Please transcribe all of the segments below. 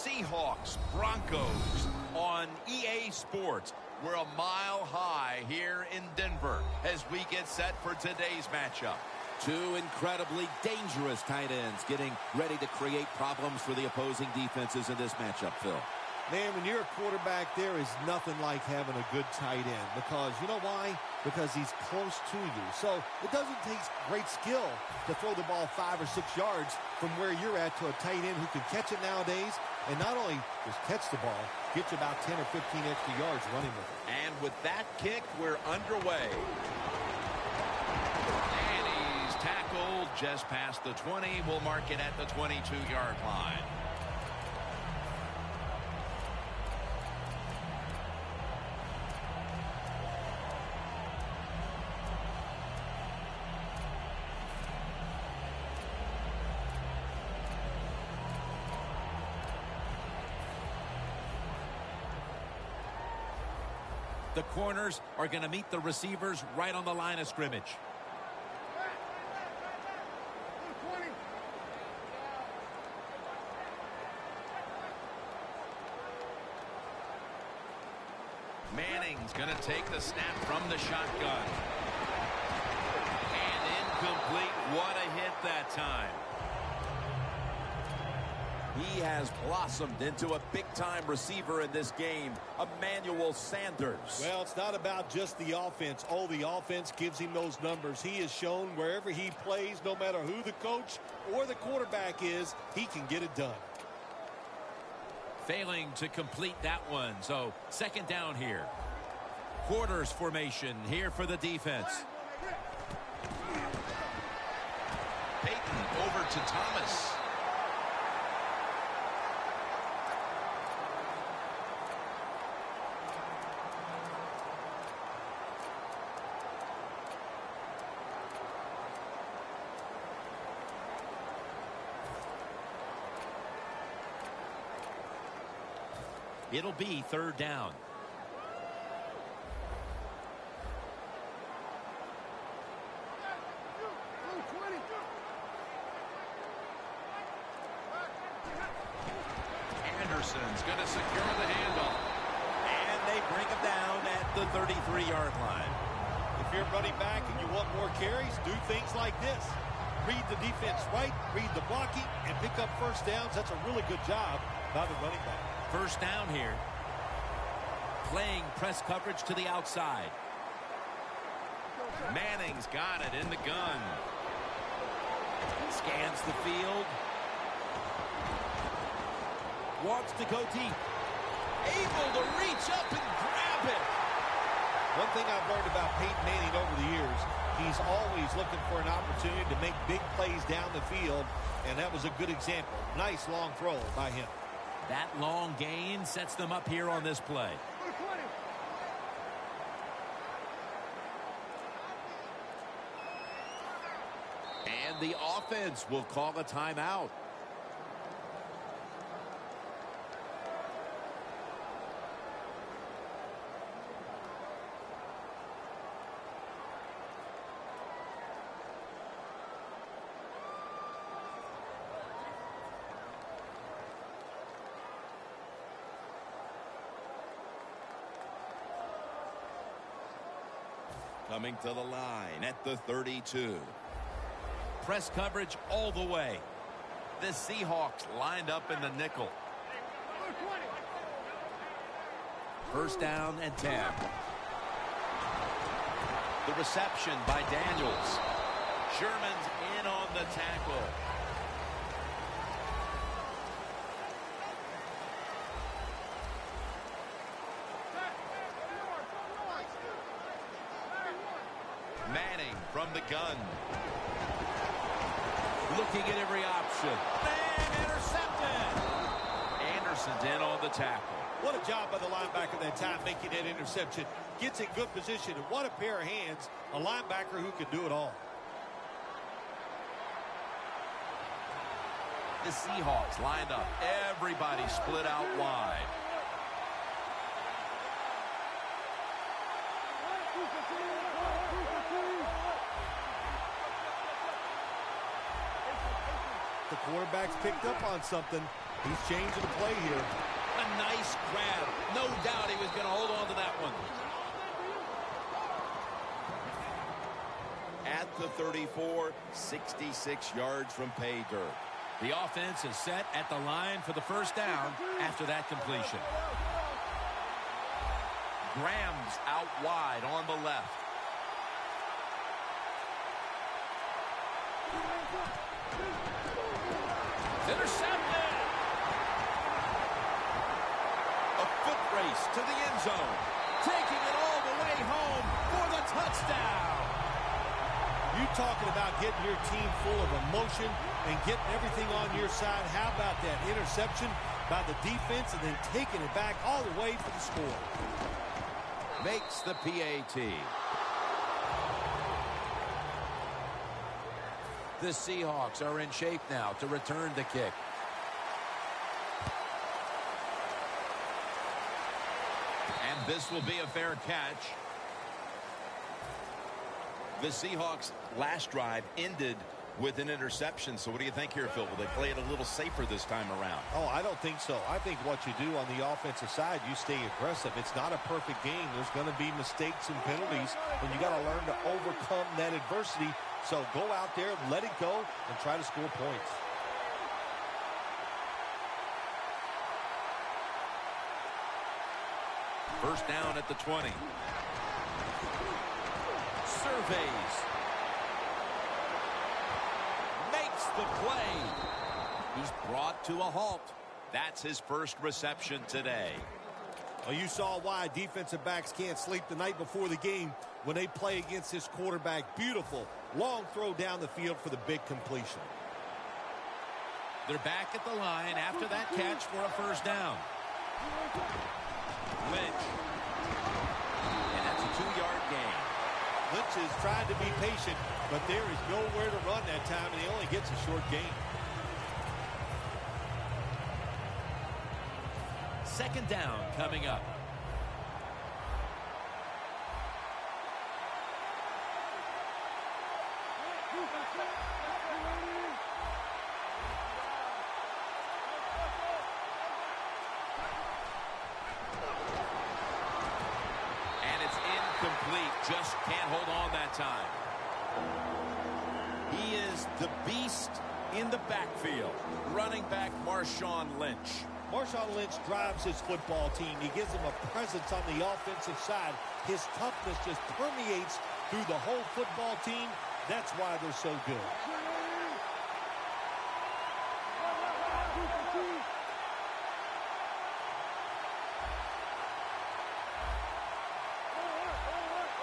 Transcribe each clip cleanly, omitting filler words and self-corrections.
Seahawks Broncos on EA Sports. We're a mile high here in Denver as we get set for today's matchup. Two incredibly dangerous tight ends getting ready to create problems for the opposing defenses in this matchup, Phil. Man, when you're a quarterback, there is nothing like having a good tight end because you know why? Because he's close to you. So it doesn't take great skill to throw the ball 5 or 6 yards from where you're at to a tight end who can catch it nowadays and not only just catch the ball, get you about 10 or 15 extra yards running with it. And with that kick, we're underway. And he's tackled just past the 20. We'll mark it at the 22-yard line. The corners are going to meet the receivers right on the line of scrimmage. Manning's going to take the snap from the shotgun. And incomplete. What a hit that time. He has blossomed into a big-time receiver in this game, Emmanuel Sanders. Well, it's not about just the offense. Oh, the offense gives him those numbers. He has shown wherever he plays, no matter who the coach or the quarterback is, he can get it done. Failing to complete that one, so second down here. Quarters formation here for the defense. Peyton over to Thomas. It'll be third down. Anderson's going to secure the handoff. And they bring him down at the 33-yard line. If you're running back and you want more carries, do things like this. Read the defense right, read the blocking, and pick up first downs. That's a really good job by the running back. First down here. Playing press coverage to the outside. Manning's got it in the gun. Scans the field. Wants to go deep. Able to reach up and grab it. One thing I've learned about Peyton Manning over the years, he's always looking for an opportunity to make big plays down the field, and that was a good example. Nice long throw by him. That long gain sets them up here on this play. And the offense will call a timeout. Coming to the line at the 32. Press coverage all the way. The Seahawks lined up in the nickel. First down and 10. The reception by Daniels. Sherman's in on the tackle. Manning from the gun. Looking at every option. And intercepted. Anderson's in on the tackle. What a job by the linebacker that time making that interception. Gets in good position, and what a pair of hands. A linebacker who can do it all. The Seahawks lined up. Everybody split out wide. The quarterback's picked up on something. He's changing the play here. A nice grab. No doubt he was going to hold on to that one. At the 34, 66 yards from pay dirt. The offense is set at the line for the first down after that completion. Graham's out wide on the left. Intercepted. A foot race to the end zone. Taking it all the way home for the touchdown. You talking about getting your team full of emotion and getting everything on your side. How about that interception by the defense and then taking it back all the way for the score? Makes the PAT. The Seahawks are in shape now to return the kick. And this will be a fair catch. The Seahawks' last drive ended with an interception. So what do you think here, Phil? Will they play it a little safer this time around? Oh, I don't think so. I think what you do on the offensive side, you stay aggressive. It's not a perfect game. There's going to be mistakes and penalties, and you got to learn to overcome that adversity. So go out there, let it go, and try to score points. First down at the 20. Surveys. Makes the play. He's brought to a halt. That's his first reception today. Well, you saw why defensive backs can't sleep the night before the game when they play against this quarterback. Beautiful long throw down the field for the big completion. They're back at the line after that catch for a first down. Lynch. And that's a 2-yard gain. Lynch is trying to be patient, but there is nowhere to run that time, and he only gets a short gain. Second down coming up. And it's incomplete. Just can't hold on that time. He is the beast in the backfield. Running back Marshawn Lynch. Marshawn Lynch drives his football team. He gives them a presence on the offensive side. His toughness just permeates through the whole football team. That's why they're so good.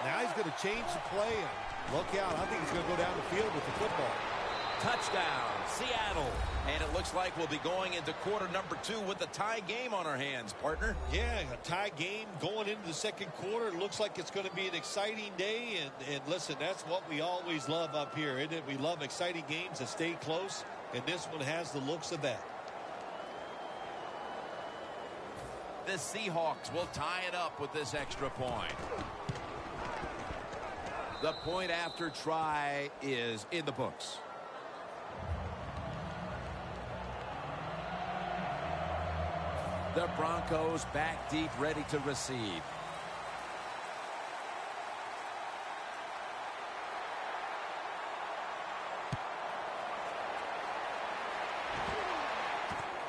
Now he's going to change the play, and look out. I think he's going to go down the field with the football. Touchdown, Seattle. And it looks like we'll be going into quarter number 2 with a tie game on our hands, partner. Yeah, a tie game going into the second quarter. It looks like it's going to be an exciting day. And listen, that's what we always love up here, isn't it? We love exciting games that stay close, and this one has the looks of that. The Seahawks will tie it up with this extra point. The point after try is in the books. The Broncos back deep, ready to receive.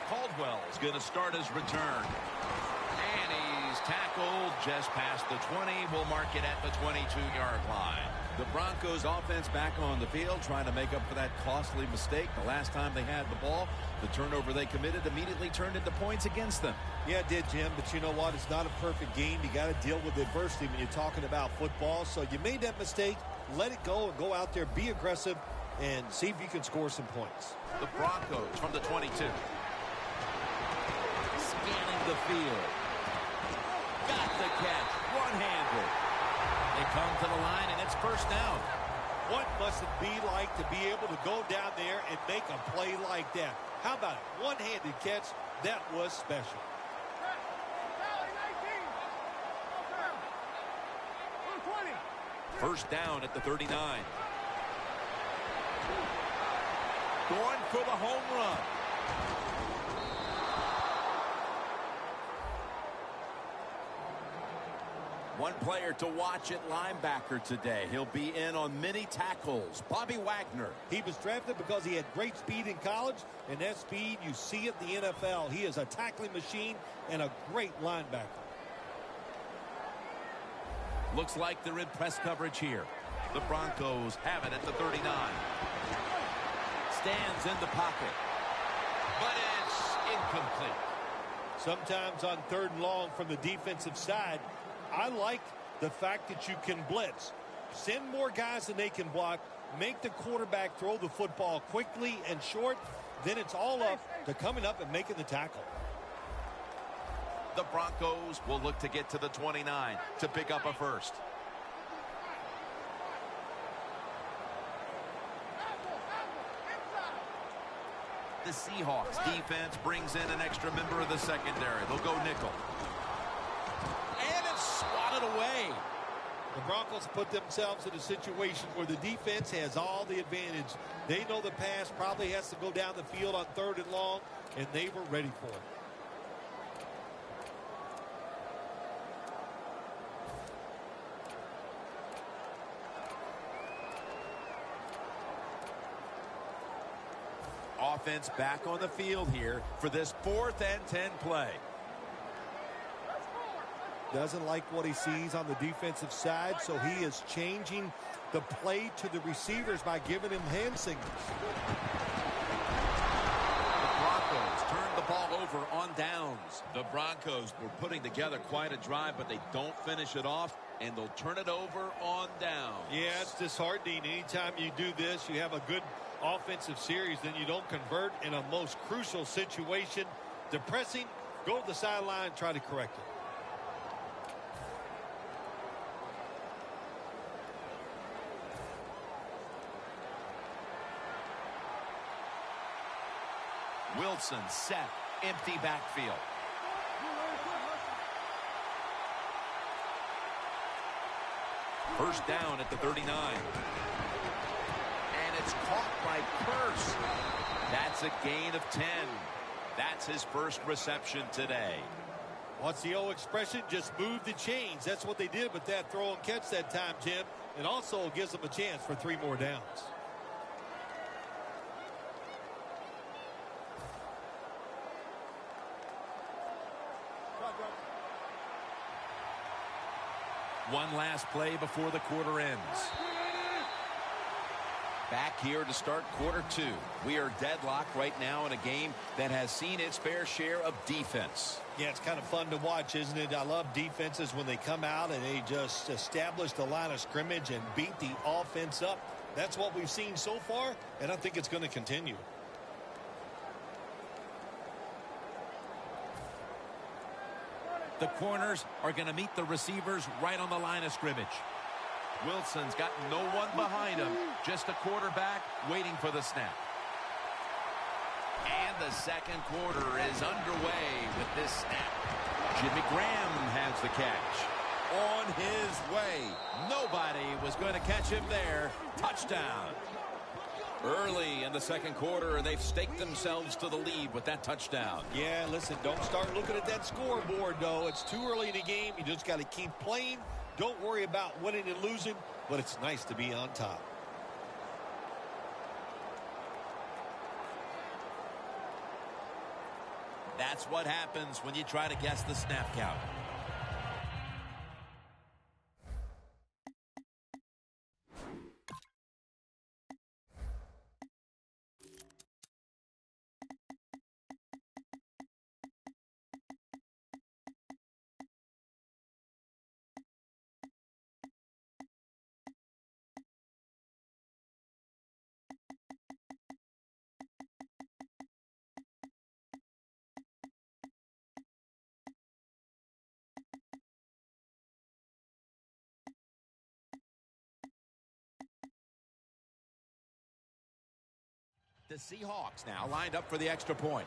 Caldwell's going to start his return. And he's tackled just past the 20. We'll mark it at the 22-yard line. The Broncos offense back on the field trying to make up for that costly mistake. The last time they had the ball, the turnover they committed immediately turned into points against them. Yeah, it did, Jim, but you know what? It's not a perfect game. You got to deal with adversity when you're talking about football. So you made that mistake. Let it go and go out there, be aggressive, and see if you can score some points. The Broncos from the 22. Scanning the field. Got the catch. One-handed. They come to the line, and it's first down. What must it be like to be able to go down there and make a play like that? How about it? One-handed catch. That was special. First down at the 39. Going for the home run. One player to watch at linebacker today. He'll be in on many tackles. Bobby Wagner. He was drafted because he had great speed in college, and that speed you see at the NFL. He is a tackling machine and a great linebacker. Looks like they're in press coverage here. The Broncos have it at the 39. Stands in the pocket. But it's incomplete. Sometimes on 3rd and long from the defensive side, I like the fact that you can blitz. Send more guys than they can block. Make the quarterback throw the football quickly and short. Then it's all up to coming up and making the tackle. The Broncos will look to get to the 29 to pick up a first. The Seahawks defense brings in an extra member of the secondary. They'll go nickel. And it's swatted away. The Broncos put themselves in a situation where the defense has all the advantage. They know the pass probably has to go down the field on 3rd and long, and they were ready for it. Offense back on the field here for this 4th and 10 play. Doesn't like what he sees on the defensive side, so he is changing the play to the receivers by giving him hand signals. The Broncos turn the ball over on downs. The Broncos were putting together quite a drive, but they don't finish it off, and they'll turn it over on downs. Yeah, it's disheartening. Anytime you do this, you have a good offensive series, then you don't convert in a most crucial situation. Depressing, go to the sideline, try to correct it. Wilson set, empty backfield. First down at the 39. And it's caught by Purse. That's a gain of 10. That's his first reception today. What's the old expression? Just move the chains. That's what they did with that throw and catch that time, Jim. It also gives them a chance for 3 more downs. One last play before the quarter ends. Back here to start quarter 2. We are deadlocked right now in a game that has seen its fair share of defense. Yeah, it's kind of fun to watch, isn't it? I love defenses when they come out and they just establish the line of scrimmage and beat the offense up. That's what we've seen so far, and I think it's going to continue. The corners are going to meet the receivers right on the line of scrimmage. Wilson's got no one behind him, just a quarterback waiting for the snap. And the second quarter is underway with this snap. Jimmy Graham has the catch. On his way. Nobody was going to catch him there. Touchdown. Early in the second quarter, they've staked themselves to the lead with that touchdown. Yeah, listen, don't start looking at that scoreboard, though. It's too early in the game. You just got to keep playing. Don't worry about winning and losing, but it's nice to be on top. That's what happens when you try to guess the snap count. The Seahawks now lined up for the extra point.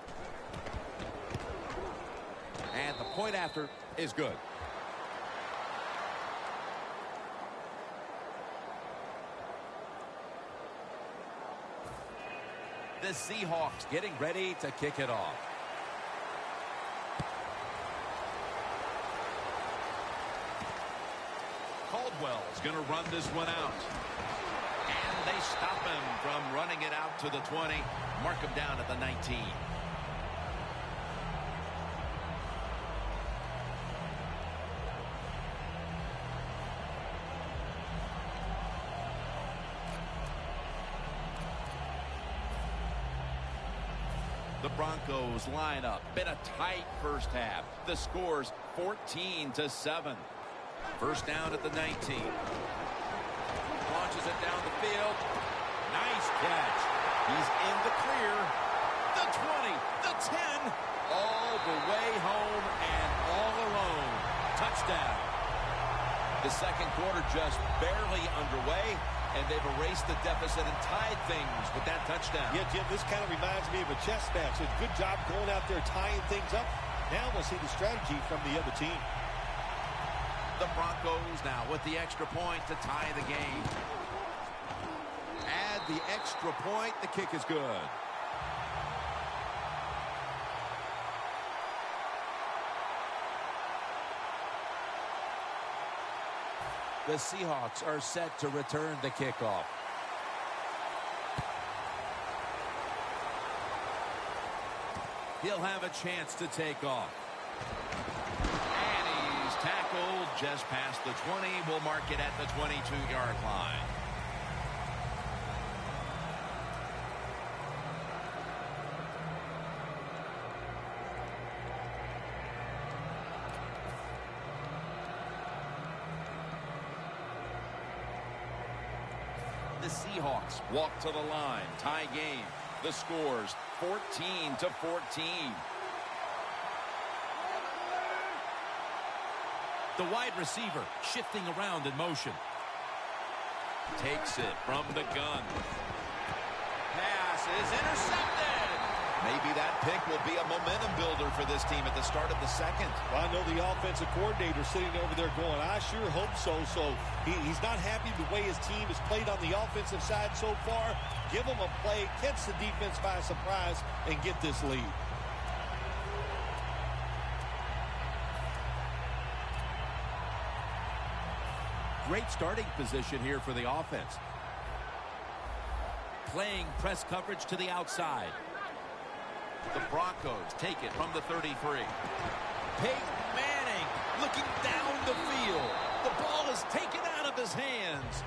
And the point after is good. The Seahawks getting ready to kick it off. Caldwell's going to run this one out. And they stop him from running it out to the 20. Mark him down at the 19. The Broncos line up. Been a tight first half. The score's 14-7. First down at the 19. Launches it down the field. Nice catch. He's in the clear. The 20, the 10, all the way home and all alone. Touchdown. The second quarter just barely underway, and they've erased the deficit and tied things with that touchdown. Yeah, Jim, this kind of reminds me of a chess match. It's a good job going out there tying things up. Now we'll see the strategy from the other team. The Broncos now with the extra point to tie the game. Add the extra point. The kick is good. The Seahawks are set to return the kickoff. He'll have a chance to take off. And he's tackled just past the 20. We'll mark it at the 22-yard line. The Seahawks walk to the line. Tie game. The score's 14-14. The wide receiver shifting around in motion. Takes it from the gun. Pass is intercepted. Maybe that pick will be a momentum builder for this team at the start of the second. Well, I know the offensive coordinator sitting over there going, I sure hope so. So he's not happy the way his team has played on the offensive side so far. Give him a play, catch the defense by surprise, and get this lead. Great starting position here for the offense. Playing press coverage to the outside. The Broncos take it from the 33. Peyton Manning looking down the field. The ball is taken out of his hands.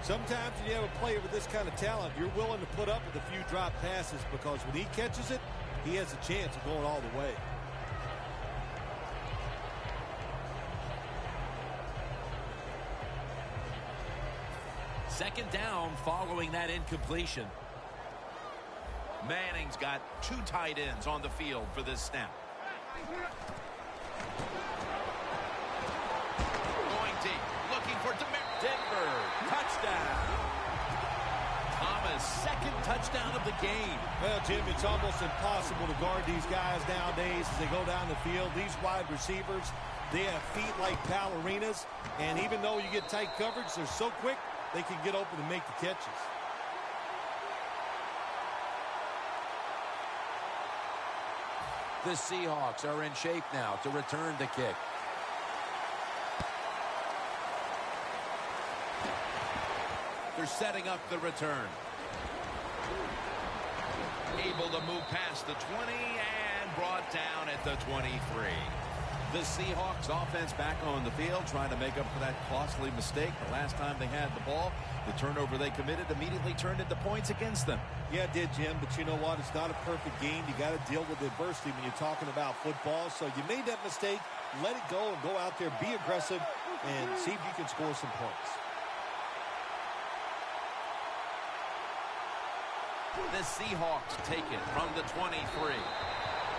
Sometimes when you have a player with this kind of talent, you're willing to put up with a few drop passes because when he catches it, he has a chance of going all the way. Second down following that incompletion. Manning's got two tight ends on the field for this snap. Going deep, looking for Denver. Touchdown. Thomas, second touchdown of the game. Well, Jim, it's almost impossible to guard these guys nowadays as they go down the field. These wide receivers, they have feet like ballerinas, and even though you get tight coverage, they're so quick, they can get open and make the catches. The Seahawks are in shape now to return the kick. They're setting up the return. Able to move past the 20 and brought down at the 23. The Seahawks offense back on the field trying to make up for that costly mistake. The last time they had the ball, the turnover they committed immediately turned into points against them. Yeah, it did, Jim, but you know what? It's not a perfect game. You got to deal with adversity when you're talking about football. So you made that mistake, let it go, and go out there, be aggressive, and see if you can score some points. The Seahawks take it from the 23.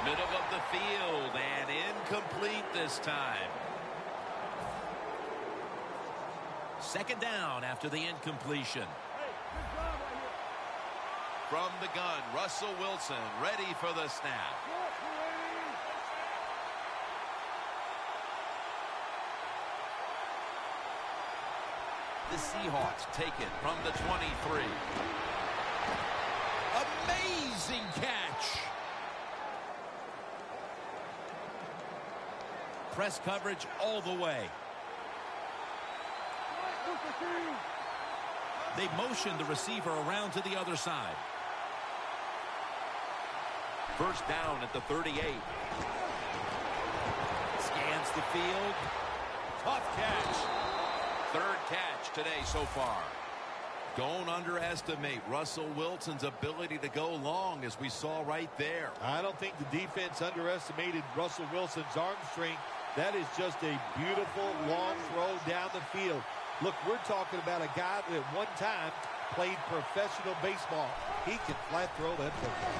Middle of the field and incomplete this time. Second down after the incompletion. From the gun, Russell Wilson ready for the snap. The Seahawks take it from the 23. Amazing catch. Press coverage all the way. They motion the receiver around to the other side. First down at the 38. Scans the field. Tough catch. Third catch today so far. Don't underestimate Russell Wilson's ability to go long, as we saw right there. I don't think the defense underestimated Russell Wilson's arm strength. That is just a beautiful long throw down the field. Look, we're talking about a guy that at one time played professional baseball. He can flat throw that football.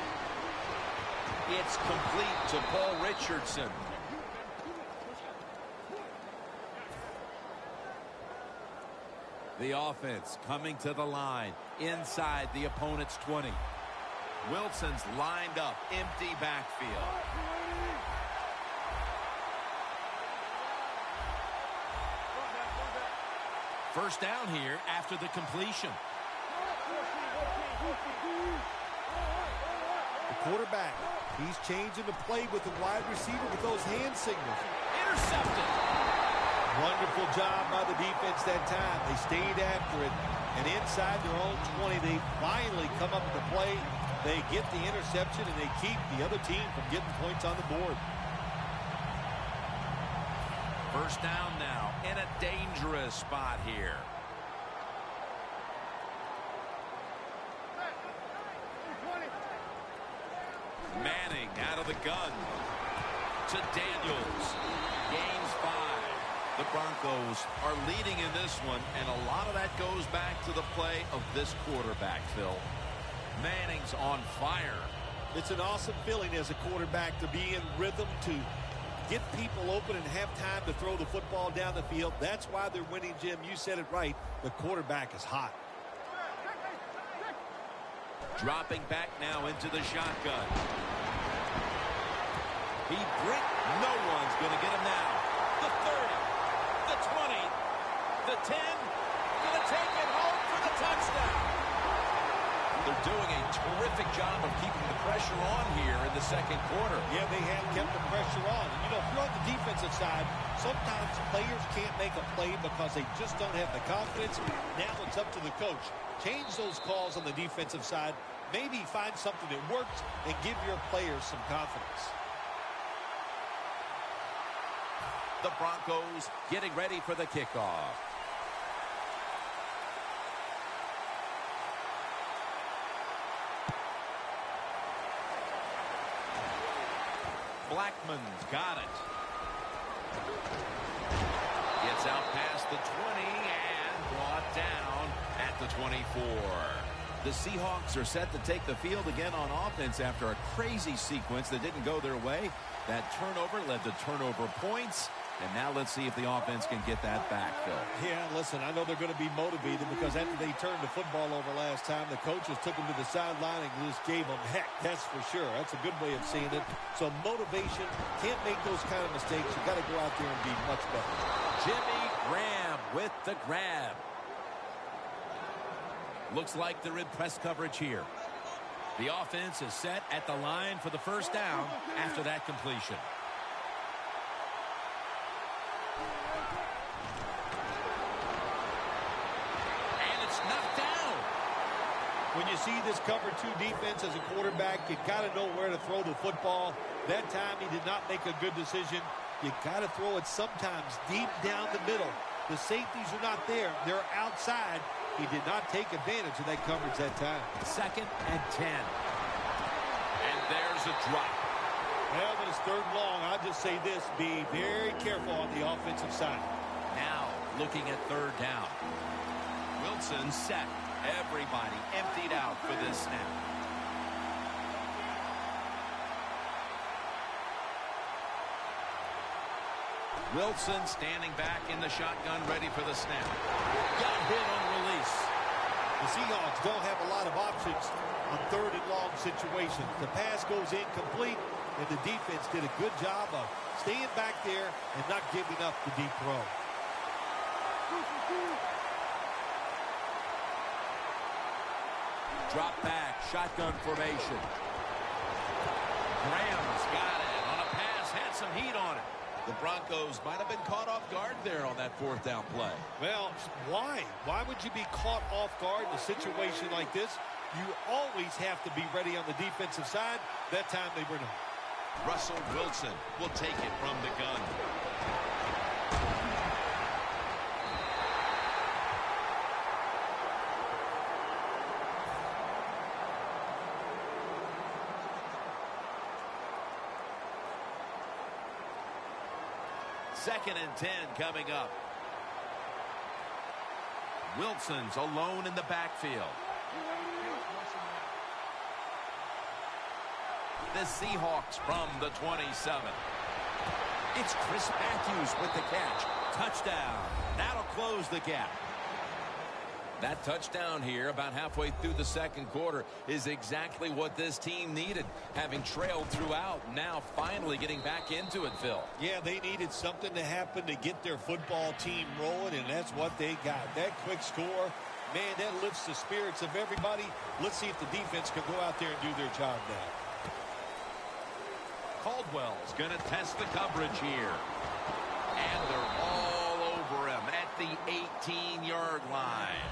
It's complete to Paul Richardson. The offense coming to the line inside the opponent's 20. Wilson's lined up, empty backfield. First down here after the completion. The quarterback, he's changing the play with the wide receiver with those hand signals. Intercepted. Wonderful job by the defense that time. They stayed after it, and inside their own 20, they finally come up with the play. They get the interception, and they keep the other team from getting points on the board. First down now in a dangerous spot here. Manning out of the gun to Daniels. Gains 5. The Broncos are leading in this one, and a lot of that goes back to the play of this quarterback, Phil. Manning's on fire. It's an awesome feeling as a quarterback to be in rhythm, to get people open and have time to throw the football down the field. That's why they're winning, Jim. You said it right. The quarterback is hot. Dropping back now into the shotgun. No one's going to get him now. The 30, the 20, the 10. Going to take it home for the touchdown. They're doing a terrific job of keeping the pressure on here in the second quarter. Yeah, they have kept the pressure on. And, you know, if you're on the defensive side, sometimes players can't make a play because they just don't have the confidence. Now it's up to the coach. Change those calls on the defensive side. Maybe find something that works and give your players some confidence. The Broncos getting ready for the kickoff. Blackman's got it. Gets out past the 20 and brought down at the 24. The Seahawks are set to take the field again on offense after a crazy sequence that didn't go their way. That turnover led to turnover points. And now let's see if the offense can get that back, Phil. Yeah, listen, I know they're going to be motivated because after they turned the football over last time, the coaches took them to the sideline and just gave them heck, that's for sure. That's a good way of seeing it. So motivation, can't make those kind of mistakes. You got to go out there and be much better. Jimmy Graham with the grab. Looks like they're in press coverage here. The offense is set at the line for the first down after that completion. When you see this cover 2 defense as a quarterback, you got to know where to throw the football. That time he did not make a good decision. You got to throw it sometimes deep down the middle. The safeties are not there. They're outside. He did not take advantage of that coverage that time. 2nd and 10. And there's a drop. Well, when it's 3rd and long, I'll just say this. Be very careful on the offensive side. Now looking at 3rd down. Wilson set. Everybody emptied out for this snap. Wilson standing back in the shotgun, ready for the snap. Got hit on release. The Seahawks don't have a lot of options on 3rd and long situations. The pass goes incomplete, and the defense did a good job of staying back there and not giving up the deep throw. Drop back, shotgun formation. Graham's got it on a pass, had some heat on it. The Broncos might have been caught off guard there on that fourth down play. Well, why? Why would you be caught off guard in a situation like this? You always have to be ready on the defensive side. That time they were not. Russell Wilson will take it from the gun. Second and 10 coming up. Wilson's alone in the backfield. The Seahawks from the 27. It's Chris Matthews with the catch. Touchdown. That'll close the gap. That touchdown here about halfway through the second quarter is exactly what this team needed. Having trailed throughout, now finally getting back into it, Phil. Yeah, they needed something to happen to get their football team rolling, and that's what they got. That quick score, man, that lifts the spirits of everybody. Let's see if the defense can go out there and do their job now. Caldwell's going to test the coverage here. And they're all over him at the 18-yard line.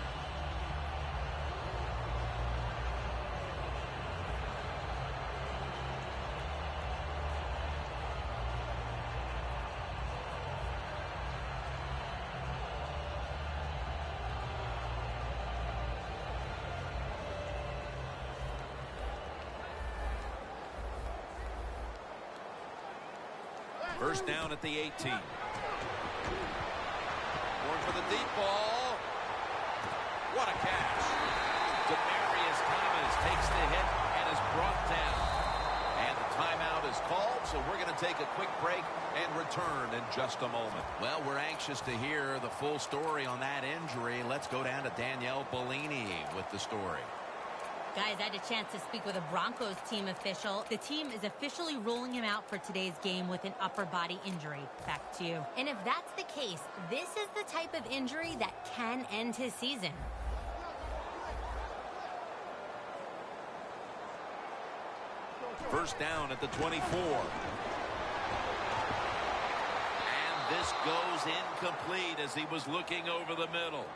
First down at the 18. Going for the deep ball. What a catch. Demaryius Thomas takes the hit and is brought down. And the timeout is called, so we're going to take a quick break and return in just a moment. Well, we're anxious to hear the full story on that injury. Let's go down to Danielle Bellini with the story. Guys, I had a chance to speak with a Broncos team official. The team is officially ruling him out for today's game with an upper body injury. Back to you. And if that's the case, this is the type of injury that can end his season. First down at the 24. And this goes incomplete as he was looking over the middle.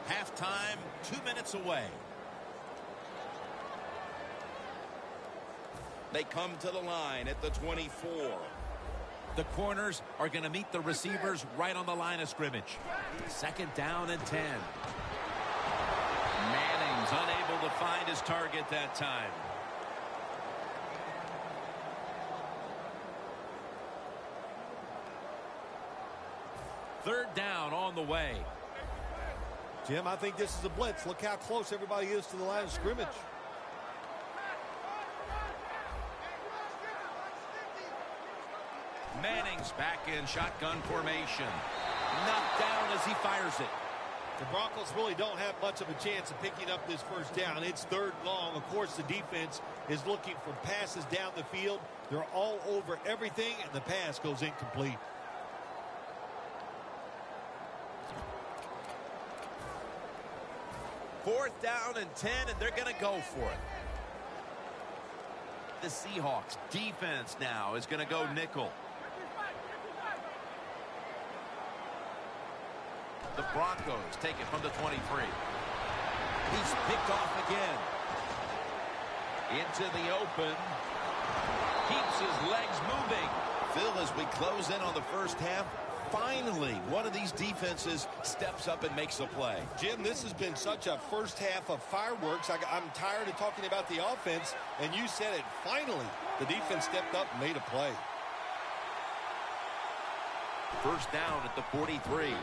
Halftime, 2 minutes away. They come to the line at the 24. The corners are going to meet the receivers right on the line of scrimmage. Second down and 10. Manning's unable to find his target that time. Third down on the way. Jim, I think this is a blitz. Look how close everybody is to the line of scrimmage. Manning's back in shotgun formation. Knocked down as he fires it. The Broncos really don't have much of a chance of picking up this first down. It's third and long. Of course, the defense is looking for passes down the field. They're all over everything, and the pass goes incomplete. Fourth down and 10, and they're going to go for it. The Seahawks defense now is going to go nickel. The Broncos take it from the 23. He's picked off again. Into the open. Keeps his legs moving. Phil, as we close in on the first half, finally one of these defenses steps up and makes a play. Jim, this has been such a first half of fireworks. I'm tired of talking about the offense, and you said it. Finally, the defense stepped up and made a play. First down at the 43.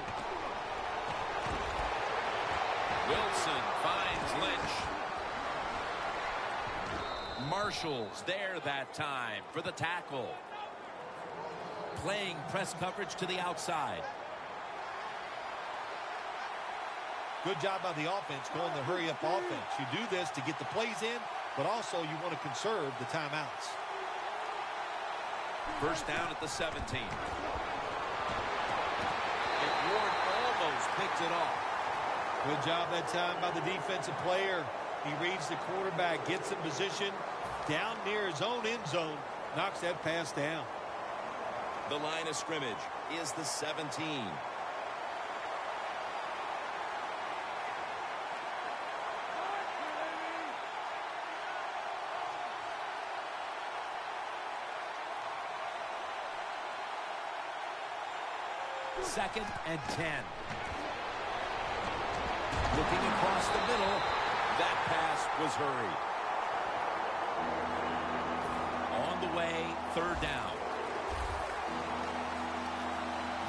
Wilson finds Lynch. Marshall's there that time for the tackle. Playing press coverage to the outside. Good job by the offense going the hurry-up offense. You do this to get the plays in, but also you want to conserve the timeouts. First down at the 17. And Ward almost picked it off. Good job that time by the defensive player. He reads the quarterback, gets in position down near his own end zone, knocks that pass down. The line of scrimmage is the 17. Second and 10. Looking across the middle. That pass was hurried. On the way, third down.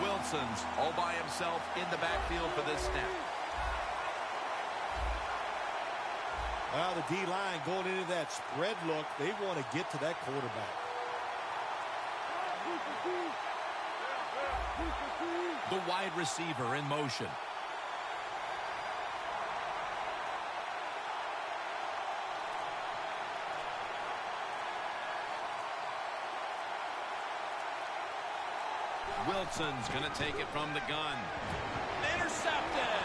Wilson's all by himself in the backfield for this snap. Well, the D-line going into that spread look, they want to get to that quarterback. The wide receiver in motion. Wilson's going to take it from the gun. Intercepted!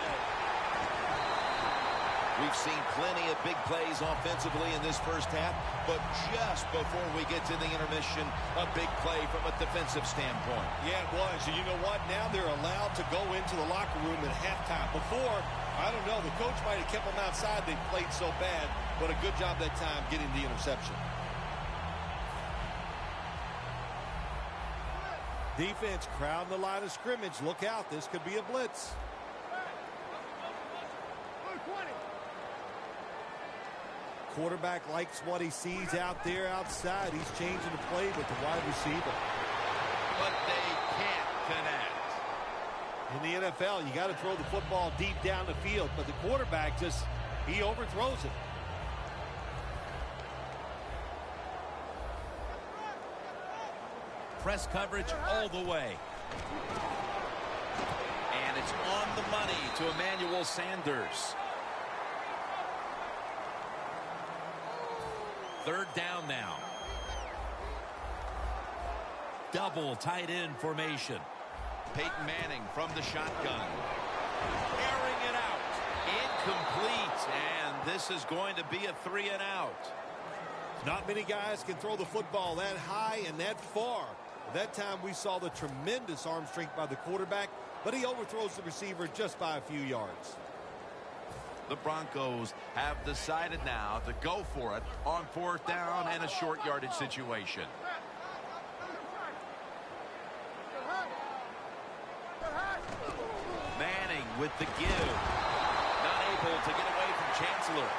We've seen plenty of big plays offensively in this first half, but just before we get to the intermission, a big play from a defensive standpoint. Yeah, it was. And you know what? Now they're allowed to go into the locker room at halftime. Before, I don't know, the coach might have kept them outside. They played so bad, but a good job that time getting the interception. Defense crowding the line of scrimmage. Look out. This could be a blitz. Quarterback likes what he sees out there outside. He's changing the play with the wide receiver. But they can't connect. In the NFL, you got to throw the football deep down the field, but the quarterback just, he overthrows it. Press coverage all the way. And it's on the money to Emmanuel Sanders. Third down now. Double tight end formation. Peyton Manning from the shotgun. Airing it out. Incomplete. And this is going to be a 3 and out. Not many guys can throw the football that high and that far. That time we saw the tremendous arm strength by the quarterback, but he overthrows the receiver just by a few yards. The Broncos have decided now to go for it on fourth down and a short yardage situation. Manning with the give. Not able to get away from Chancellor.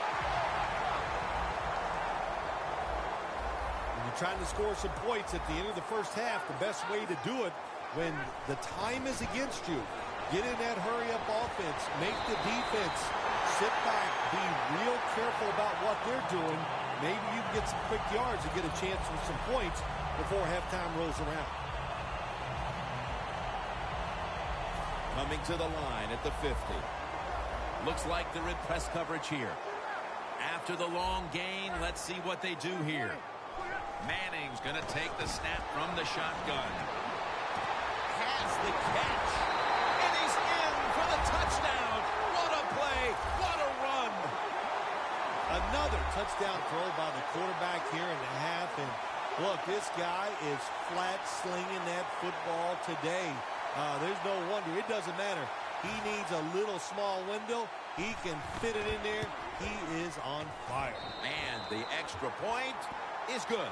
When you're trying to score some points at the end of the first half, the best way to do it when the time is against you, get in that hurry-up offense, make the defense sit back, be real careful about what they're doing. Maybe you can get some quick yards and get a chance for some points before halftime rolls around. Coming to the line at the 50. Looks like they're in press coverage here. After the long gain, let's see what they do here. Manning's going to take the snap from the shotgun. Has the catch. And he's in for the touchdown. What a play. What a run. Another touchdown throw by the quarterback here in the half. And look, this guy is flat slinging that football today. There's no wonder. It doesn't matter. He needs a little small window. He can fit it in there. He is on fire. And the extra point is good.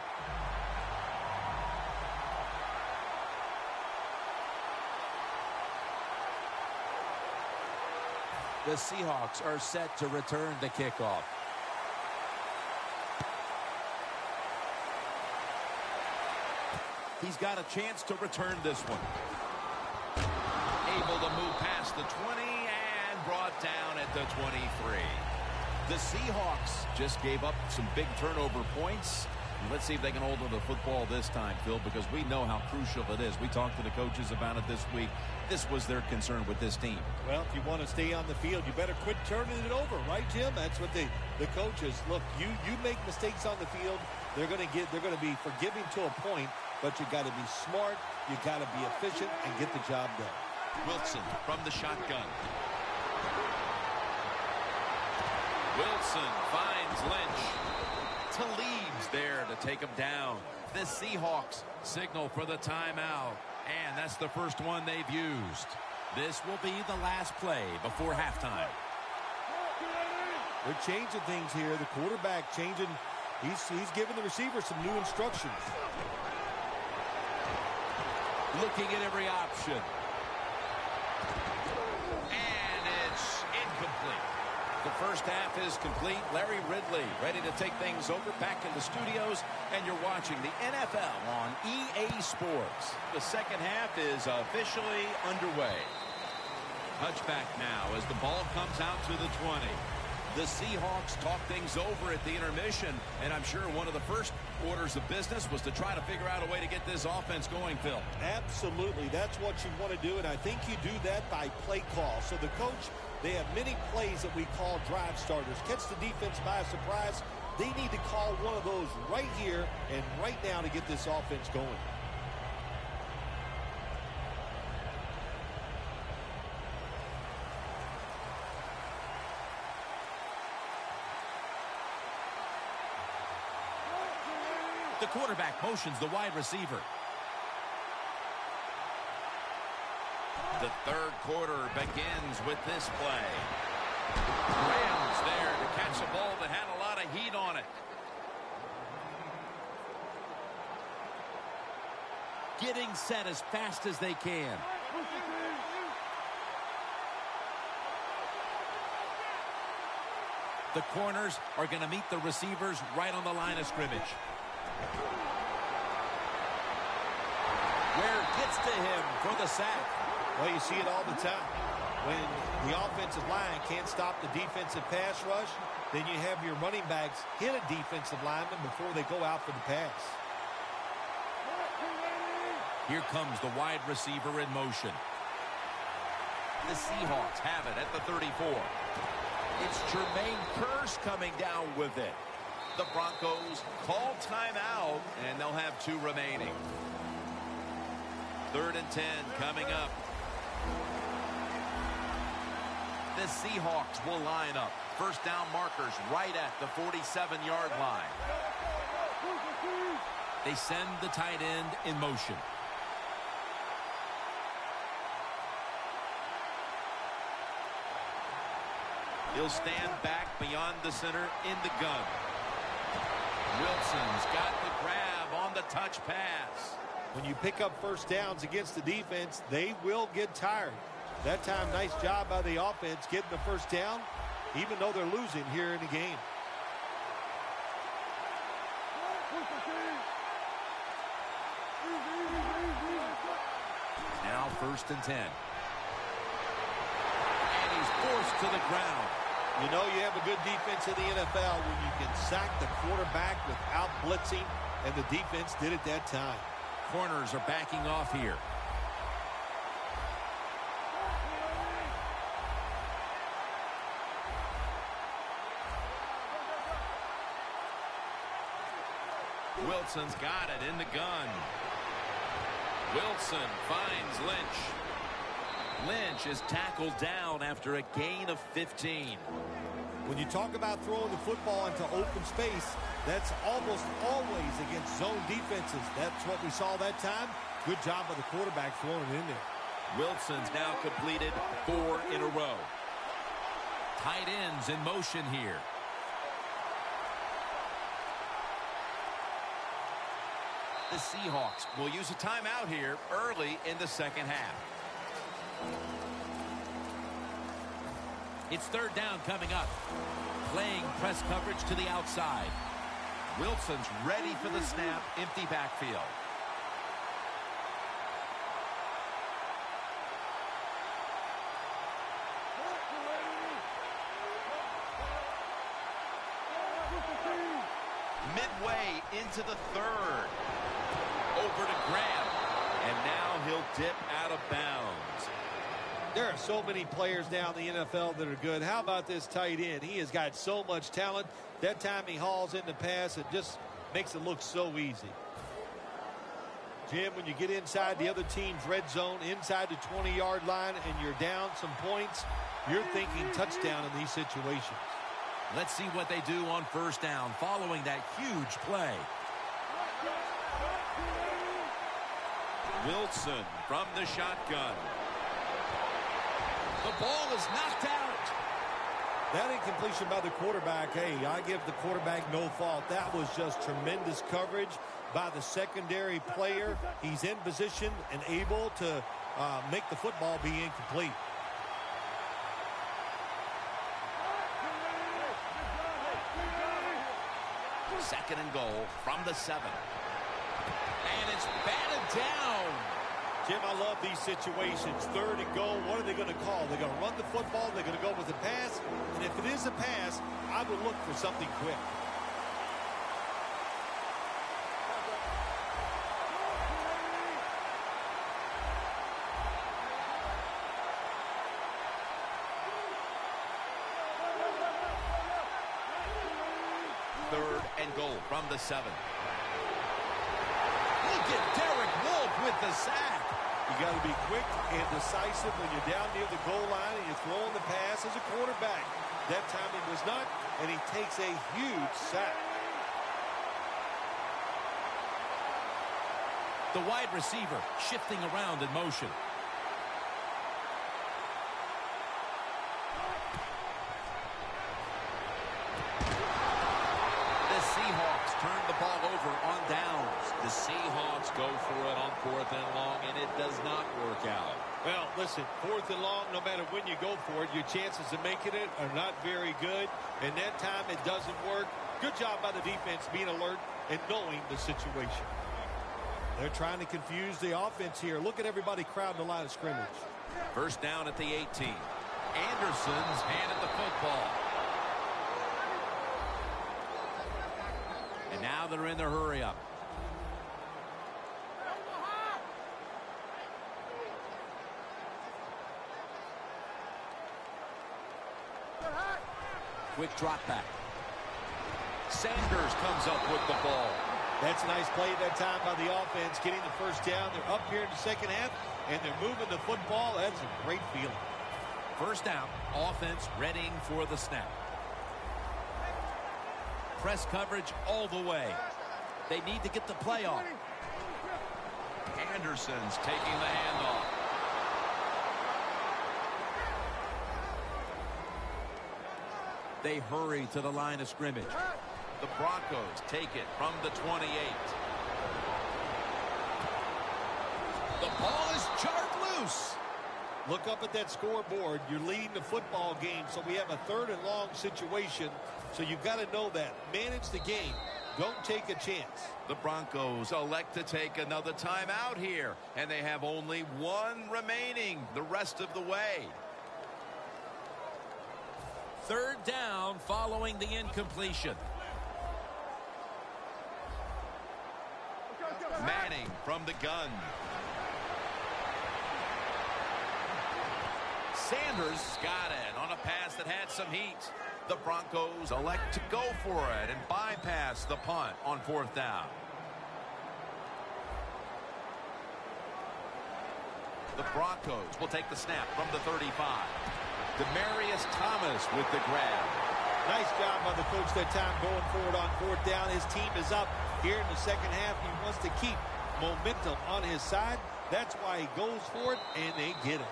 The Seahawks are set to return the kickoff. He's got a chance to return this one. Able to move past the 20 and brought down at the 23. The Seahawks just gave up some big turnover points. Let's see if they can hold on to the football this time, Phil, because we know how crucial it is. We talked to the coaches about it this week. This was their concern with this team. Well, if you want to stay on the field, you better quit turning it over, right, Jim? That's what the coaches look. You make mistakes on the field, they're going to be forgiving to a point, but you got to be smart, you got to be efficient, and get the job done. Wilson from the shotgun. Wilson finds Lynch. Talib's there to take him down. The Seahawks signal for the timeout. And that's the first one they've used. This will be the last play before halftime. They're changing things here. The quarterback changing. He's giving the receiver some new instructions. Looking at every option. And it's incomplete. The first half is complete. Larry Ridley ready to take things over back in the studios. And you're watching the NFL on EA Sports. The second half is officially underway. Touchback now as the ball comes out to the 20. The Seahawks talk things over at the intermission, and I'm sure one of the first orders of business was to try to figure out a way to get this offense going, Phil. Absolutely. That's what you want to do, and I think you do that by play call. So the coach, they have many plays that we call drive starters. Catch the defense by surprise. They need to call one of those right here and right now to get this offense going. The quarterback motions the wide receiver. The third quarter begins with this play. Rams there to catch a ball that had a lot of heat on it. Getting set as fast as they can. The corners are going to meet the receivers right on the line of scrimmage. Where gets to him for the sack. Well, you see it all the time. When the offensive line can't stop the defensive pass rush, then you have your running backs hit a defensive lineman before they go out for the pass. Here comes the wide receiver in motion. The Seahawks have it at the 34. It's Jermaine Kearse coming down with it. The Broncos call timeout, and they'll have 2 remaining. 3rd and 10 coming up. The Seahawks will line up. First down markers right at the 47-yard line. They send the tight end in motion. He'll stand back beyond the center in the gun. Wilson's got the grab on the touch pass. When you pick up first downs against the defense, they will get tired. That time, nice job by the offense getting the first down, even though they're losing here in the game. Now 1st and 10. And he's forced to the ground. You know you have a good defense in the NFL when you can sack the quarterback without blitzing, and the defense did it that time. Corners are backing off here. Wilson's got it in the gun. Wilson finds Lynch. Lynch is tackled down after a gain of 15. When you talk about throwing the football into open space, that's almost always against zone defenses. That's what we saw that time. Good job by the quarterback throwing it in there. Wilson's now completed 4 in a row. Tight ends in motion here. The Seahawks will use a timeout here early in the second half. It's 3rd down coming up. Playing press coverage to the outside. Wilson's ready for the snap, empty backfield. Midway into the 3rd. Over to Graham. And now he'll dip out of bounds. There are so many players now in the NFL that are good. How about this tight end? He has got so much talent. That time he hauls in the pass, it just makes it look so easy. Jim, when you get inside the other team's red zone, inside the 20-yard line, and you're down some points, you're thinking touchdown in these situations. Let's see what they do on 1st down following that huge play. Wilson from the shotgun. The ball is knocked out. That incompletion by the quarterback, hey, I give the quarterback no fault. That was just tremendous coverage by the secondary player. He's in position and able to make the football be incomplete. Second and goal from the 7. And it's batted down. Jim, I love these situations. Third and goal, what are they going to call? They're going to run the football, they're going to go with a pass, and if it is a pass, I would look for something quick. Third and goal from the 7. Look at Derek Wolfe with the sack. You got to be quick and decisive when you're down near the goal line and you're throwing the pass as a quarterback. That time he was not, and he takes a huge sack. The wide receiver shifting around in motion. Turn the ball over on downs. The Seahawks go for it on 4th and long, and it does not work out. Well, listen, 4th and long, no matter when you go for it, your chances of making it are not very good. And that time it doesn't work. Good job by the defense being alert and knowing the situation. They're trying to confuse the offense here. Look at everybody crowding the line of scrimmage. First down at the 18. Anderson's handed the football. And now they're in the hurry-up. Quick drop back. Sanders comes up with the ball. That's a nice play that time by the offense, getting the first down. They're up here in the second half, and they're moving the football. That's a great feeling. First down, offense readying for the snap. Press coverage all the way. They need to get the play off. Anderson's taking the handoff. They hurry to the line of scrimmage. The Broncos take it from the 28. The ball is jarred loose. Look up at that scoreboard. You're leading the football game, so we have a 3rd and long situation. So you've got to know that. Manage the game. Don't take a chance. The Broncos elect to take another timeout here, and they have only one remaining the rest of the way. Third down following the incompletion. Manning from the gun. Sanders got it on a pass that had some heat. The Broncos elect to go for it and bypass the punt on 4th down. The Broncos will take the snap from the 35. Demarius Thomas with the grab. Nice job by the coach that time going forward on 4th down. His team is up here in the second half. He wants to keep momentum on his side. That's why he goes for it, and they get it.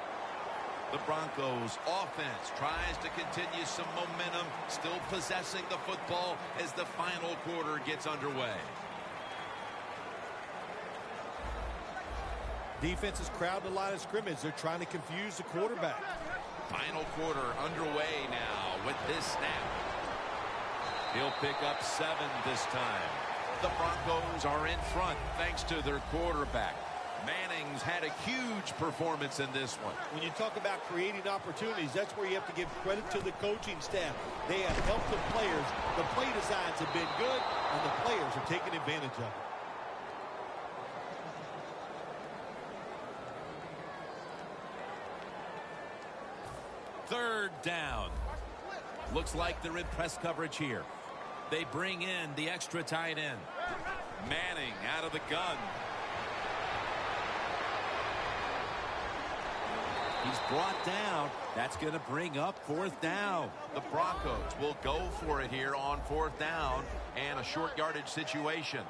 The Broncos offense tries to continue some momentum, still possessing the football as the final quarter gets underway. Defense is crowding the line of scrimmage. They're trying to confuse the quarterback. Final quarter underway now with this snap. He'll pick up 7 this time. The Broncos are in front thanks to their quarterback. Manning's had a huge performance in this one. When you talk about creating opportunities, that's where you have to give credit to the coaching staff. They have helped the players. The play designs have been good, and the players are taking advantage of it. Third down. Looks like they're in press coverage here. They bring in the extra tight end. Manning out of the gun. He's brought down. That's going to bring up 4th down. The Broncos will go for it here on 4th down and a short yardage situation.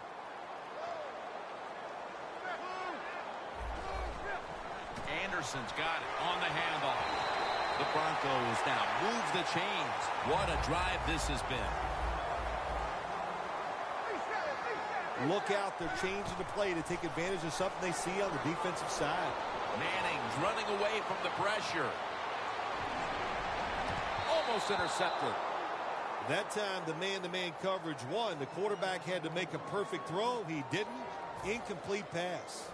Anderson's got it on the handoff. The Broncos now move the chains. What a drive this has been. Look out. They're changing the play to take advantage of something they see on the defensive side. Manning's running away from the pressure. Almost intercepted. That time, the man-to-man coverage won. The quarterback had to make a perfect throw. He didn't. Incomplete pass.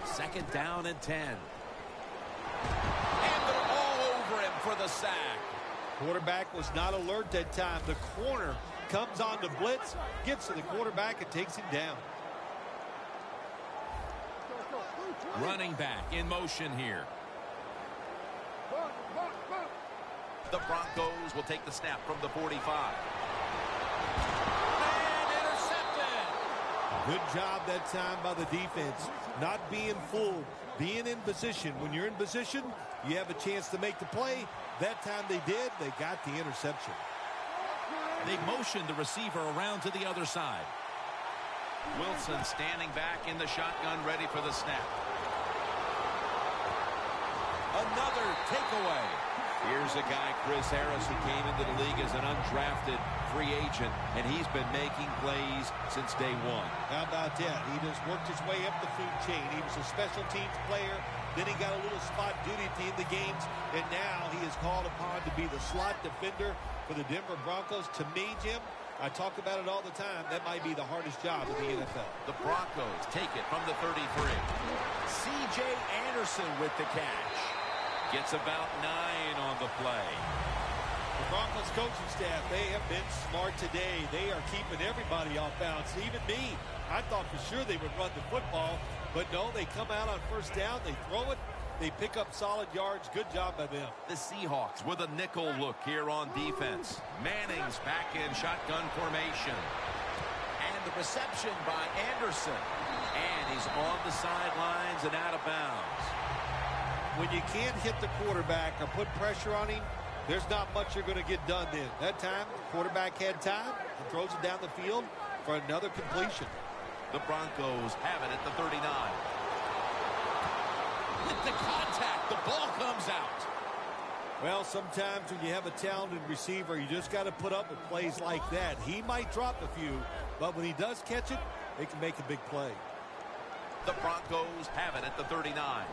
Second down and 10. And they're all over him for the sack. Quarterback was not alert that time. The corner comes on the blitz, gets to the quarterback, and takes him down. Running back in motion here. The Broncos will take the snap from the 45. And intercepted. Good job that time by the defense. Not being fooled, being in position. When you're in position, you have a chance to make the play. That time they did. They got the interception. They motioned the receiver around to the other side. Wilson standing back in the shotgun, ready for the snap. Another takeaway. Here's a guy, Chris Harris, who came into the league as an undrafted free agent, and he's been making plays since day one. How about that? He just worked his way up the food chain. He was a special teams player. Then he got a little spot duty at the end of the games, and now he is called upon to be the slot defender for the Denver Broncos. To me, Jim, I talk about it all the time. That might be the hardest job in the NFL. The Broncos take it from the 33. C.J. Anderson with the catch. Gets about 9 on the play. The Broncos coaching staff, they have been smart today. They are keeping everybody off bounds, even me. I thought for sure they would run the football, but no, they come out on first down, they throw it, they pick up solid yards. Good job by them. The Seahawks with a nickel look here on defense. Manning's back in shotgun formation. And the reception by Anderson. And he's on the sidelines and out of bounds. When you can't hit the quarterback or put pressure on him, there's not much you're going to get done then. That time, the quarterback had time and throws it down the field for another completion. The Broncos have it at the 39. With the contact, the ball comes out. Well, sometimes when you have a talented receiver, you just got to put up with plays like that. He might drop a few, but when he does catch it, they can make a big play. The Broncos have it at the 39.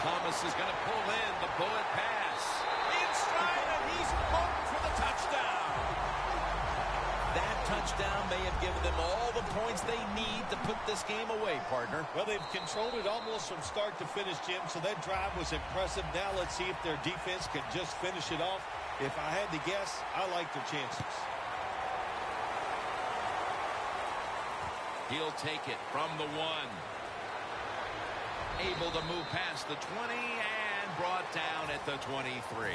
Thomas is going to pull in the bullet pass. Inside, and he's home for the touchdown. That touchdown may have given them all the points they need to put this game away, partner. Well, they've controlled it almost from start to finish, Jim, so that drive was impressive. Now let's see if their defense can just finish it off. If I had to guess, I like their chances. He'll take it from the 1. Able to move past the 20 and brought down at the 23.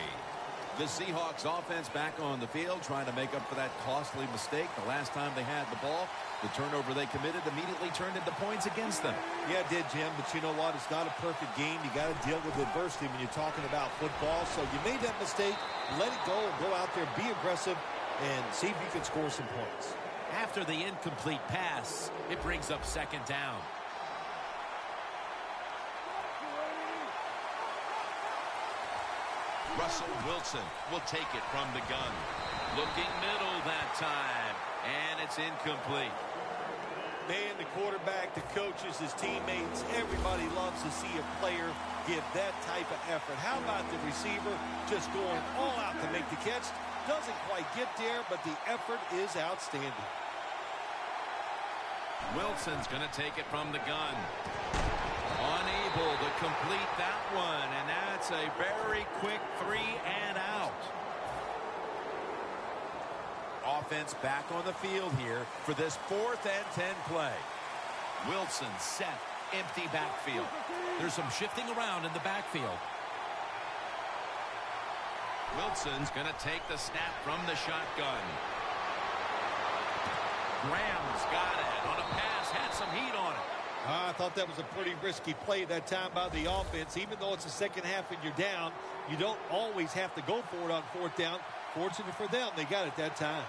The Seahawks offense back on the field trying to make up for that costly mistake. The last time they had the ball, the turnover they committed immediately turned into points against them. Yeah, it did, Jim, but you know what? It's not a perfect game. You got to deal with adversity when you're talking about football. So you made that mistake, let it go, and go out there, be aggressive, and see if you can score some points. After the incomplete pass, it brings up second down. Russell Wilson will take it from the gun. Looking middle that time, and it's incomplete. Man, the quarterback, the coaches, his teammates, everybody loves to see a player give that type of effort. How about the receiver just going all out to make the catch? Doesn't quite get there, but the effort is outstanding. Wilson's going to take it from the gun. Unable to complete that one, and that's a very quick 3 and out. Offense back on the field here for this 4th and 10 play. Wilson set, empty backfield. There's some shifting around in the backfield. Wilson's going to take the snap from the shotgun. Graham's got it on a pass, had some heat on it. I thought that was a pretty risky play that time by the offense. Even though it's the second half and you're down, you don't always have to go for it on 4th down. Fortunate for them, they got it that time.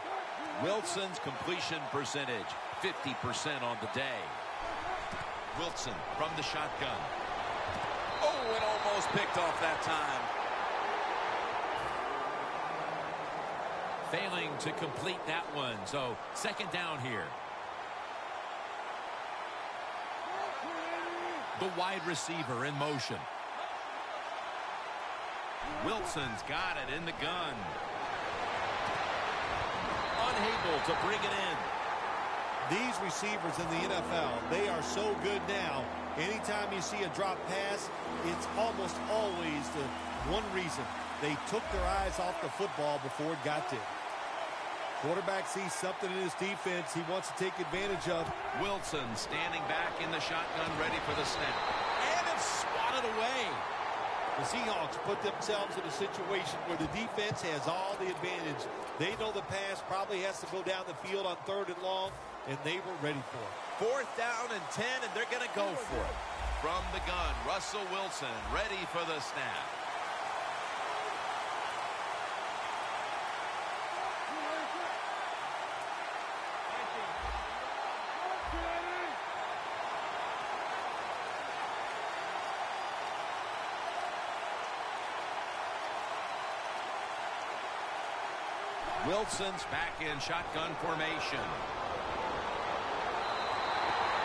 Wilson's completion percentage, 50% on the day. Wilson from the shotgun. Oh, it almost picked off that time. Failing to complete that one. So second down here. The wide receiver in motion. Wilson's got it in the gun. Unable to bring it in. These receivers in the NFL, they are so good now. Anytime you see a drop pass, it's almost always the one reason. They took their eyes off the football before it got there. Quarterback sees something in his defense he wants to take advantage of. Wilson standing back in the shotgun, ready for the snap. And it's swatted away. The Seahawks put themselves in a situation where the defense has all the advantage. They know the pass probably has to go down the field on 3rd and long, and they were ready for it. 4th down and 10, and they're going to go for it. From the gun, Russell Wilson ready for the snap. Wilson's back in shotgun formation.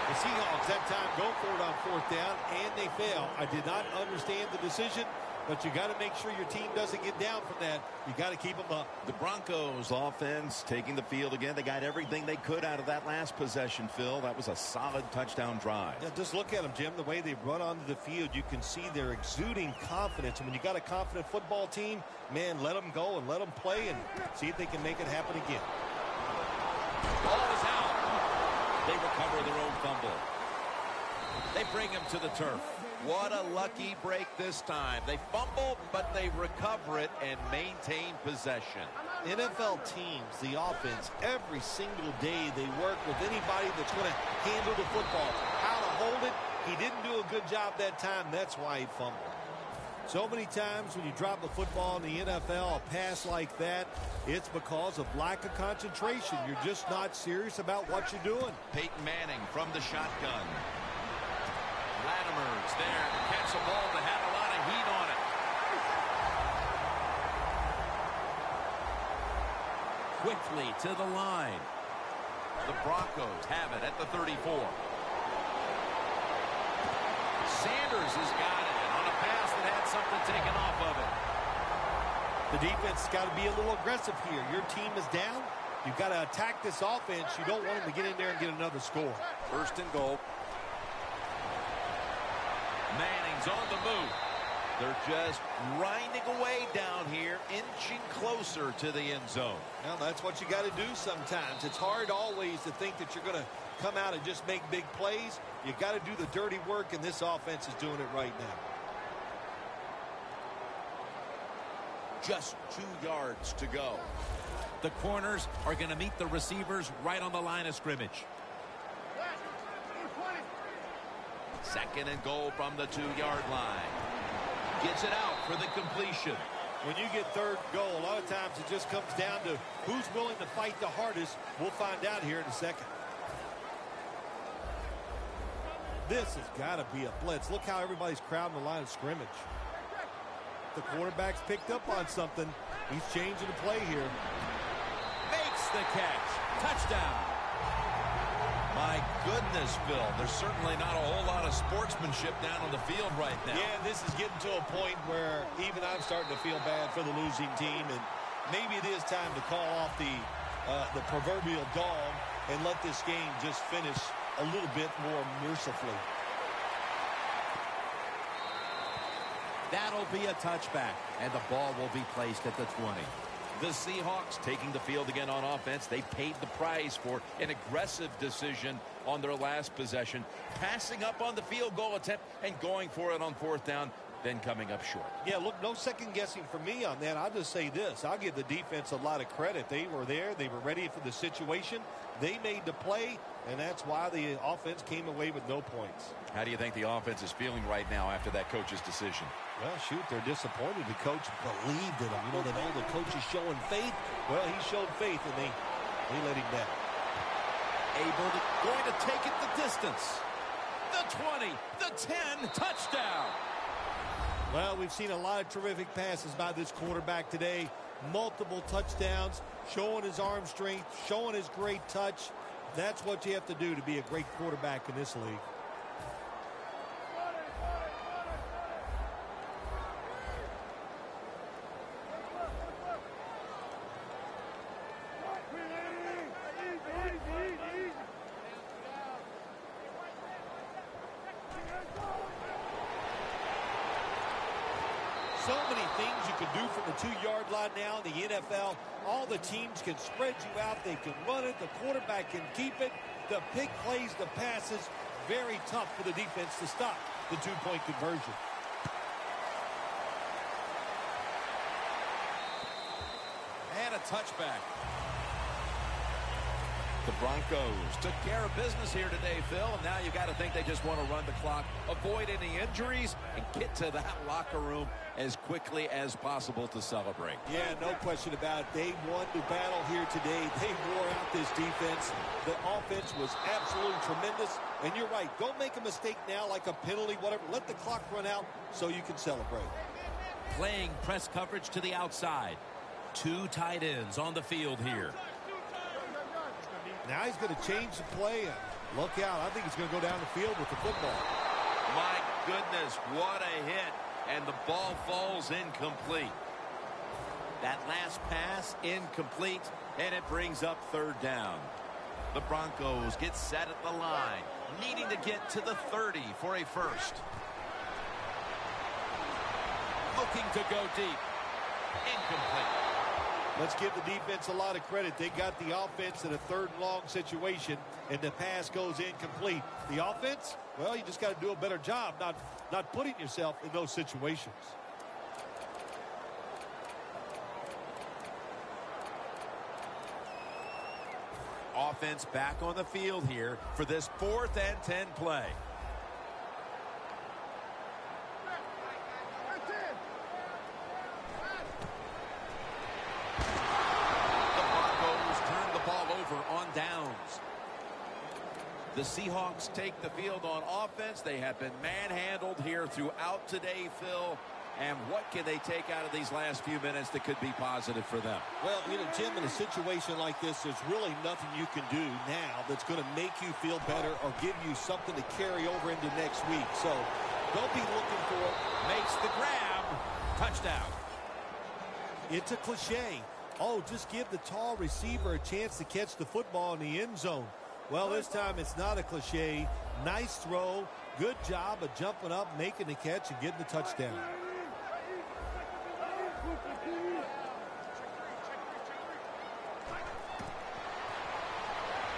The Seahawks that time go for it on 4th down, and they fail. I did not understand the decision, but you got to make sure your team doesn't get down from that. You got to keep them up. The Broncos offense taking the field again. They got everything they could out of that last possession, Phil. That was a solid touchdown drive. Yeah, just look at them, Jim. The way they run onto the field, you can see they're exuding confidence. And when you got a confident football team, man, let them go and let them play and see if they can make it happen again. Ball is out. They recover their own fumble. They bring him to the turf. What a lucky break this time. They fumble, but they recover it and maintain possession. NFL teams, the offense, every single day they work with anybody that's going to handle the football. How to hold it, he didn't do a good job that time. That's why he fumbled. So many times when you drop a football in the NFL, a pass like that, it's because of lack of concentration. You're just not serious about what you're doing. Peyton Manning from the shotgun. Latimer's there to catch a ball that had a lot of heat on it. Quickly to the line. The Broncos have it at the 34. Sanders has got it on a pass that had something taken off of it. The defense has got to be a little aggressive here. Your team is down. You've got to attack this offense. You don't want them to get in there and get another score. 1st and goal. Manning's on the move. They're just grinding away down here, inching closer to the end zone. Well, that's what you got to do sometimes. It's hard always to think that you're going to come out and just make big plays. You got to do the dirty work, and this offense is doing it right now. Just 2 yards to go. The corners are going to meet the receivers right on the line of scrimmage. 2nd and goal from the 2-yard line. Gets it out for the completion. When you get 3rd goal, a lot of times it just comes down to who's willing to fight the hardest. We'll find out here in a second. This has got to be a blitz. Look how everybody's crowding the line of scrimmage. The quarterback's picked up on something. He's changing the play here. Makes the catch. Touchdown. My goodness, Phil. There's certainly not a whole lot of sportsmanship down on the field right now. Yeah, this is getting to a point where even I'm starting to feel bad for the losing team, and maybe it is time to call off the proverbial dog and let this game just finish a little bit more mercifully. That'll be a touchback, and the ball will be placed at the 20. The Seahawks taking the field again on offense. They paid the price for an aggressive decision on their last possession, passing up on the field goal attempt and going for it on 4th down, then coming up short. Yeah, look, no second guessing for me on that. I'll just say this. I'll give the defense a lot of credit. They were there. They were ready for the situation. They made the play, and that's why the offense came away with no points. How do you think the offense is feeling right now after that coach's decision? Well, shoot, they're disappointed. The coach believed in them. You know, they know the coach is showing faith. Well, he showed faith, and they let him down. Going to take it the distance. The 20, the 10, touchdown. Well, we've seen a lot of terrific passes by this quarterback today. Multiple touchdowns, showing his arm strength, showing his great touch. That's what you have to do to be a great quarterback in this league. So many things you can do from the 2-yard line now in the NFL. All the teams can spread you out. They can run it. The quarterback can keep it. The big plays, the passes, very tough for the defense to stop the 2-point conversion. And a touchback. The Broncos took care of business here today, Phil. And now you got to think they just want to run the clock, avoid any injuries, and get to that locker room as quickly as possible to celebrate. Yeah, no question about it. They won the battle here today. They wore out this defense. The offense was absolutely tremendous. And you're right. Don't make a mistake now like a penalty, whatever. Let the clock run out so you can celebrate. Playing press coverage to the outside. 2 tight ends on the field here. Now he's going to change the play. And look out. I think he's going to go down the field with the football. My goodness, what a hit. And the ball falls incomplete. That last pass, incomplete, and it brings up 3rd down. The Broncos get set at the line, needing to get to the 30 for a first. Looking to go deep. Incomplete. Let's give the defense a lot of credit. They got the offense in a 3rd and long situation, and the pass goes incomplete. The offense, well, you just got to do a better job not putting yourself in those situations. Offense back on the field here for this 4th and 10 play. On downs. The Seahawks take the field on offense. They have been manhandled here throughout today, Phil. And what can they take out of these last few minutes that could be positive for them? Well, you know, Jim, in a situation like this, there's really nothing you can do now that's going to make you feel better or give you something to carry over into next week. So don't be looking for it. Makes the grab. Touchdown. It's a cliche. Oh, just give the tall receiver a chance to catch the football in the end zone. Well, this time it's not a cliche. Nice throw. Good job of jumping up, making the catch, and getting the touchdown.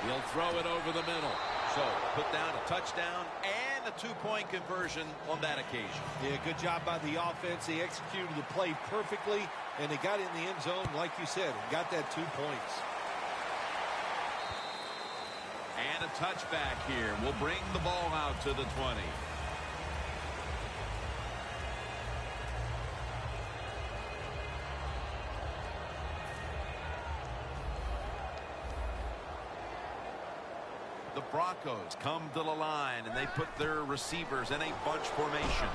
He'll throw it over the middle. So, put down a touchdown and a 2-point conversion on that occasion. Yeah, good job by the offense. They executed the play perfectly, and they got in the end zone, like you said, and got that 2 points. And a touchback here will bring the ball out to the 20. The Broncos come to the line, and they put their receivers in a bunch formation.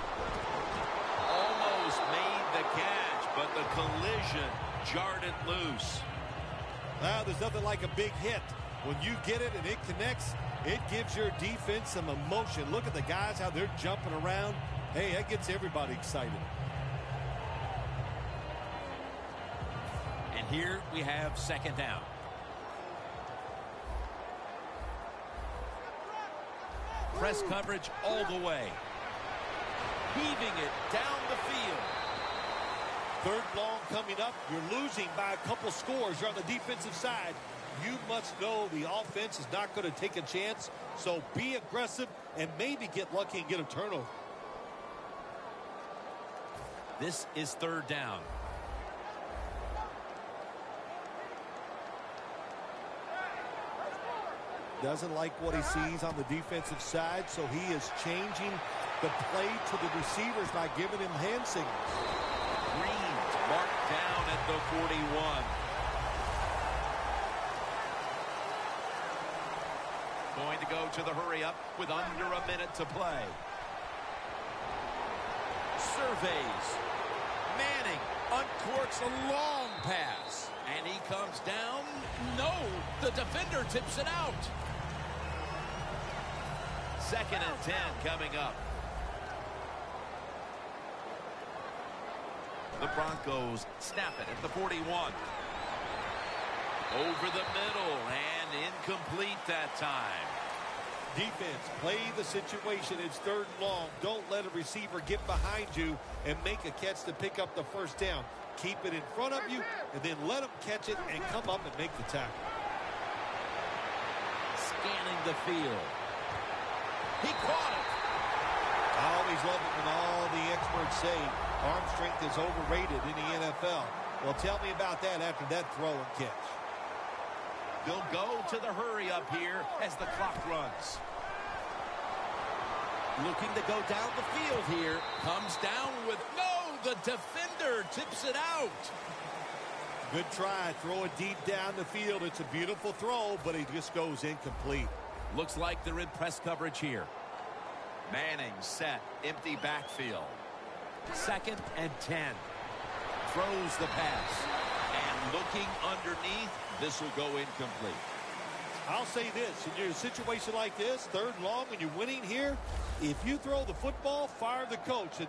Almost made the catch, but the collision jarred it loose. Well, there's nothing like a big hit. When you get it and it connects, it gives your defense some emotion. Look at the guys, how they're jumping around. Hey, that gets everybody excited. And here we have 2nd down. Press coverage all the way. Heaving it down the field. 3rd long coming up. You're losing by a couple scores. You're on the defensive side. You must know the offense is not going to take a chance. So be aggressive and maybe get lucky and get a turnover. This is 3rd down. Doesn't like what he sees on the defensive side, so he is changing the play to the receivers by giving him hand signals. Green marked down at the 41. going to go to the hurry-up with under a minute to play. Surveys. Manning uncorks a long pass. And he comes down. No, the defender tips it out. 2nd and 10 coming up. The Broncos snap it at the 41. Over the middle and incomplete that time. Defense, play the situation. It's 3rd and long. Don't let a receiver get behind you and make a catch to pick up the first down. Keep it in front of you and then let them catch it and come up and make the tackle. Scanning the field. He caught it. I always love it when all the experts say arm strength is overrated in the NFL. Well, tell me about that after that throw and catch. They'll go to the hurry-up here as the clock runs. Looking to go down the field here. Comes down with no. The defender tips it out. Good try. Throw it deep down the field. It's a beautiful throw, but it just goes incomplete. Looks like they're in press coverage here. Manning set. Empty backfield. 2nd and 10. Throws the pass. And looking underneath, this will go incomplete. I'll say this. In your situation like this, 3rd and long, when you're winning here, if you throw the football, fire the coach. And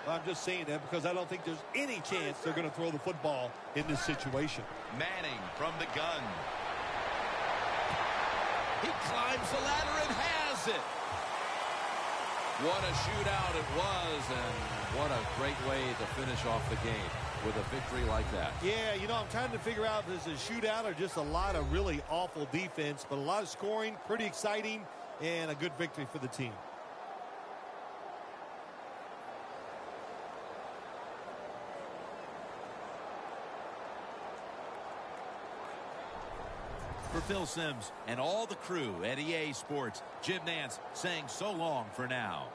I'm just saying that because I don't think there's any chance they're going to throw the football in this situation. Manning from the gun. He climbs the ladder and has it. What a shootout it was, and what a great way to finish off the game with a victory like that. Yeah, you know, I'm trying to figure out if this is a shootout or just a lot of really awful defense, but a lot of scoring, pretty exciting, and a good victory for the team. For Phil Simms and all the crew at EA Sports, Jim Nantz saying so long for now.